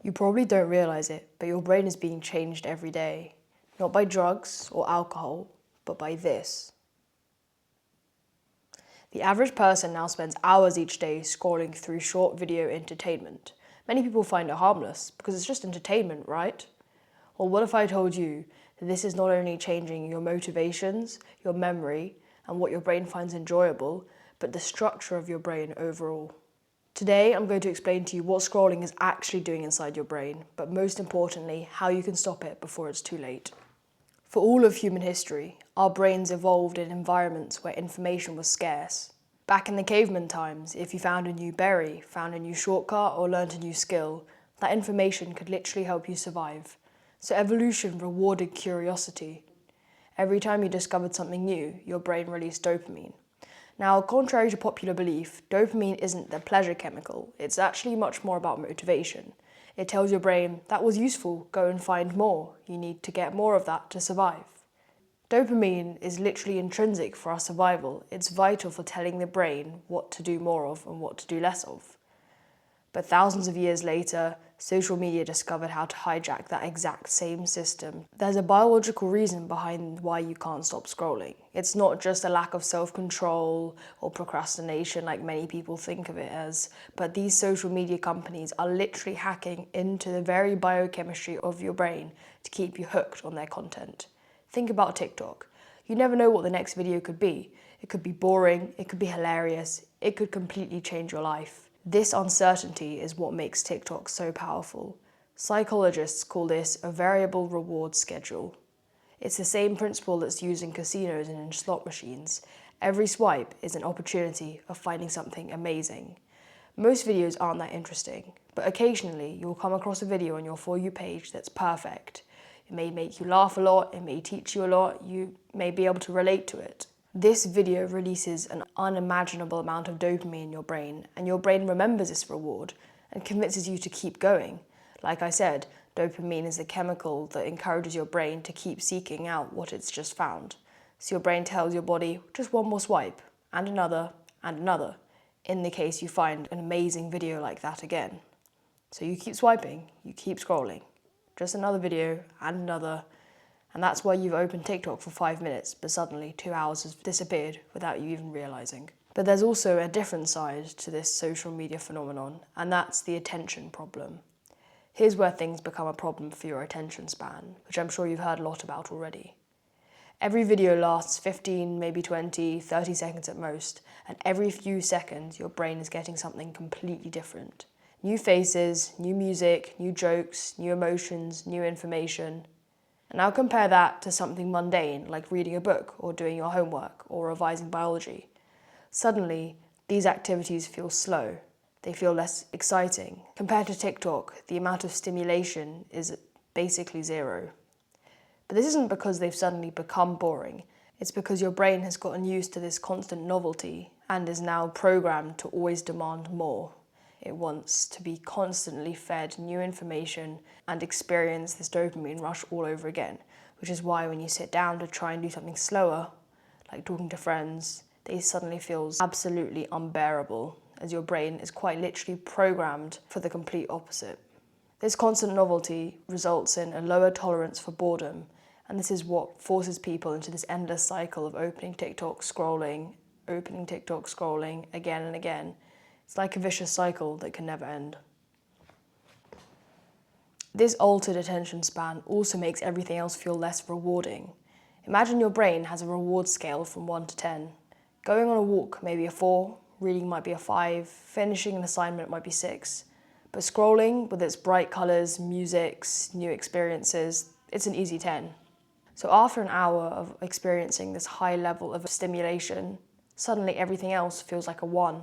You probably don't realize it, but your brain is being changed every day. Not by drugs or alcohol, but by this. The average person now spends hours each day scrolling through short video entertainment. Many people find it harmless because it's just entertainment, right? Well, what if I told you that this is not only changing your motivations, your memory, and what your brain finds enjoyable, but the structure of your brain overall? Today, I'm going to explain to you what scrolling is actually doing inside your brain, but most importantly, how you can stop it before it's too late. For all of human history, our brains evolved in environments where information was scarce. Back in the caveman times, if you found a new berry, found a new shortcut, or learned a new skill, that information could literally help you survive. So evolution rewarded curiosity. Every time you discovered something new, your brain released dopamine. Now, contrary to popular belief, dopamine isn't the pleasure chemical. It's actually much more about motivation. It tells your brain, that was useful, go and find more. You need to get more of that to survive. Dopamine is literally intrinsic for our survival. It's vital for telling the brain what to do more of and what to do less of. But thousands of years later, social media discovered how to hijack that exact same system. There's a biological reason behind why you can't stop scrolling. It's not just a lack of self-control or procrastination like many people think of it as, but these social media companies are literally hacking into the very biochemistry of your brain to keep you hooked on their content. Think about TikTok. You never know what the next video could be. It could be boring, it could be hilarious, it could completely change your life. This uncertainty is what makes TikTok so powerful. Psychologists call this a variable reward schedule. It's the same principle that's used in casinos and in slot machines. Every swipe is an opportunity of finding something amazing. Most videos aren't that interesting, but occasionally you'll come across a video on your For You page that's perfect. It may make you laugh a lot, it may teach you a lot, you may be able to relate to it. This video releases an unimaginable amount of dopamine in your brain, and your brain remembers this reward and convinces you to keep going. Like I said, dopamine is the chemical that encourages your brain to keep seeking out what it's just found. So your brain tells your body, just one more swipe, and another, in the case you find an amazing video like that again. So you keep swiping, you keep scrolling. Just another video, and another. And that's why you've opened TikTok for 5 minutes, but suddenly 2 hours has disappeared without you even realizing. But there's also a different side to this social media phenomenon, and that's the attention problem. Here's where things become a problem for your attention span, which I'm sure you've heard a lot about already. Every video lasts 15, maybe 20, 30 seconds at most, and every few seconds your brain is getting something completely different. New faces, new music, new jokes, new emotions, new information. And now compare that to something mundane like reading a book or doing your homework or revising biology. Suddenly, these activities feel slow. They feel less exciting. Compared to TikTok, the amount of stimulation is basically zero. But this isn't because they've suddenly become boring. It's because your brain has gotten used to this constant novelty and is now programmed to always demand more. It wants to be constantly fed new information and experience this dopamine rush all over again, which is why when you sit down to try and do something slower, like talking to friends, it suddenly feels absolutely unbearable, as your brain is quite literally programmed for the complete opposite. This constant novelty results in a lower tolerance for boredom, and this is what forces people into this endless cycle of opening TikTok, scrolling again and again. It's like a vicious cycle that can never end. This altered attention span also makes everything else feel less rewarding. Imagine your brain has a reward scale from 1 to 10. Going on a walk may be a 4, reading might be a 5, finishing an assignment might be 6. But scrolling, with its bright colours, musics, new experiences, it's an easy 10. So after an hour of experiencing this high level of stimulation, suddenly everything else feels like a 1.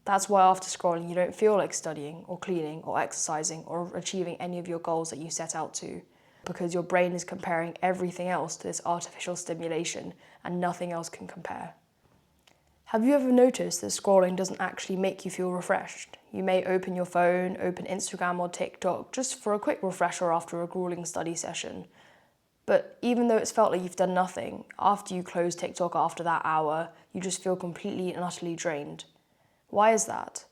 That's why after scrolling you don't feel like studying or cleaning or exercising or achieving any of your goals that you set out to, because your brain is comparing everything else to this artificial stimulation and nothing else can compare. Have you ever noticed that scrolling doesn't actually make you feel refreshed? You may open your phone, open Instagram or TikTok just for a quick refresher after a grueling study session. But even though it's felt like you've done nothing, after you close TikTok after that hour, you just feel completely and utterly drained. Why is that?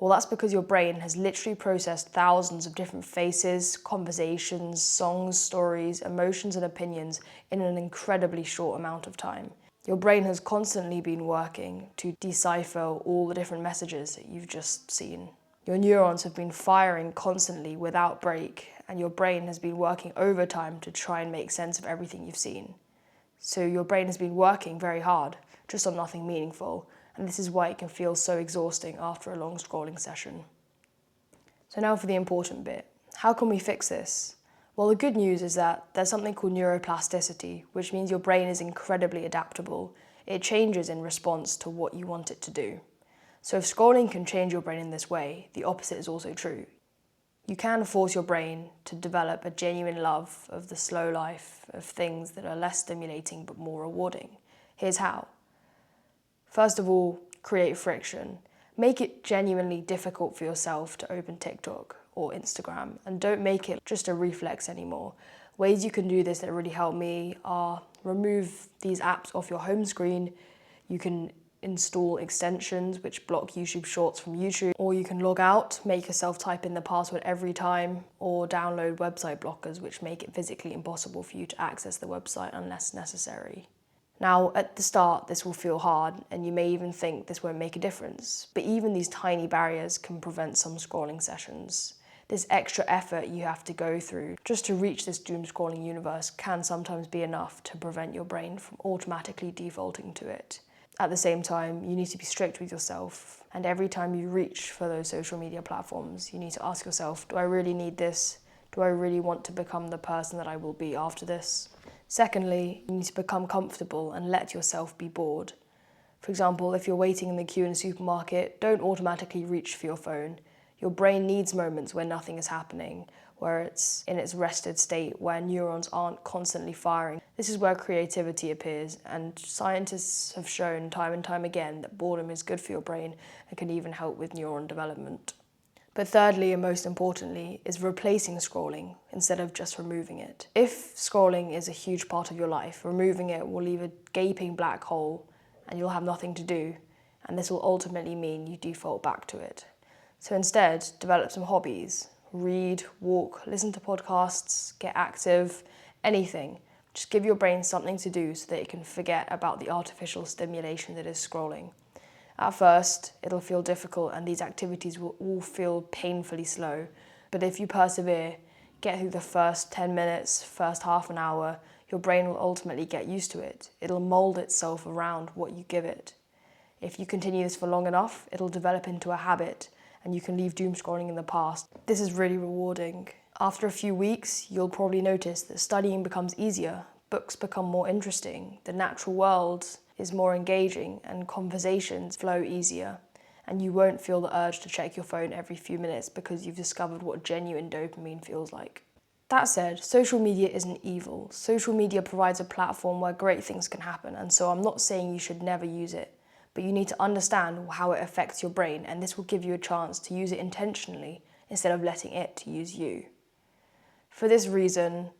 Well, that's because your brain has literally processed thousands of different faces, conversations, songs, stories, emotions, and opinions in an incredibly short amount of time. Your brain has constantly been working to decipher all the different messages that you've just seen. Your neurons have been firing constantly without break, and your brain has been working overtime to try and make sense of everything you've seen. So your brain has been working very hard, just on nothing meaningful, and this is why it can feel so exhausting after a long scrolling session. So now for the important bit. How can we fix this? Well, the good news is that there's something called neuroplasticity, which means your brain is incredibly adaptable. It changes in response to what you want it to do. So if scrolling can change your brain in this way, the opposite is also true. You can force your brain to develop a genuine love of the slow life, of things that are less stimulating but more rewarding. Here's how. First of all, create friction. Make it genuinely difficult for yourself to open TikTok or Instagram, and don't make it just a reflex anymore. Ways you can do this that really help me are remove these apps off your home screen. You can install extensions which block YouTube Shorts from YouTube, or you can log out, make yourself type in the password every time, or download website blockers which make it physically impossible for you to access the website unless necessary. Now, at the start, this will feel hard, and you may even think this won't make a difference, but even these tiny barriers can prevent some scrolling sessions. This extra effort you have to go through just to reach this doom scrolling universe can sometimes be enough to prevent your brain from automatically defaulting to it. At the same time, you need to be strict with yourself, and every time you reach for those social media platforms, you need to ask yourself, do I really need this? Do I really want to become the person that I will be after this? Secondly, you need to become comfortable and let yourself be bored. For example, if you're waiting in the queue in a supermarket, don't automatically reach for your phone. Your brain needs moments where nothing is happening, where it's in its rested state, where neurons aren't constantly firing. This is where creativity appears, and scientists have shown time and time again that boredom is good for your brain and can even help with neuron development. But thirdly, and most importantly, is replacing scrolling instead of just removing it. If scrolling is a huge part of your life, removing it will leave a gaping black hole and you'll have nothing to do, and this will ultimately mean you default back to it. So instead, develop some hobbies. Read, walk, listen to podcasts, get active, anything. Just give your brain something to do so that it can forget about the artificial stimulation that is scrolling. At first, it'll feel difficult and these activities will all feel painfully slow. But if you persevere, get through the first 10 minutes, first half an hour, your brain will ultimately get used to it. It'll mold itself around what you give it. If you continue this for long enough, it'll develop into a habit and you can leave doom scrolling in the past. This is really rewarding. After a few weeks, you'll probably notice that studying becomes easier, books become more interesting, the natural world is more engaging, and conversations flow easier. And you won't feel the urge to check your phone every few minutes because you've discovered what genuine dopamine feels like. That said, social media isn't evil. Social media provides a platform where great things can happen, and so I'm not saying you should never use it. But you need to understand how it affects your brain, and this will give you a chance to use it intentionally instead of letting it to use you. For this reason,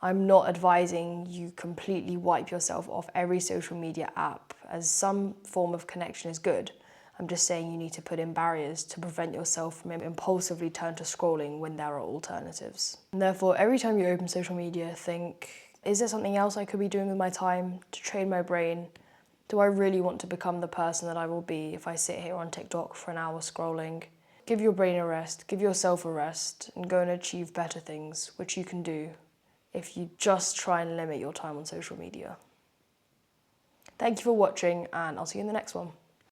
I'm not advising you completely wipe yourself off every social media app, as some form of connection is good. I'm just saying you need to put in barriers to prevent yourself from impulsively turn to scrolling when there are alternatives. And therefore, every time you open social media, think, is there something else I could be doing with my time to train my brain? Do I really want to become the person that I will be if I sit here on TikTok for an hour scrolling? Give your brain a rest, give yourself a rest, and go and achieve better things, which you can do if you just try and limit your time on social media. Thank you for watching, and I'll see you in the next one.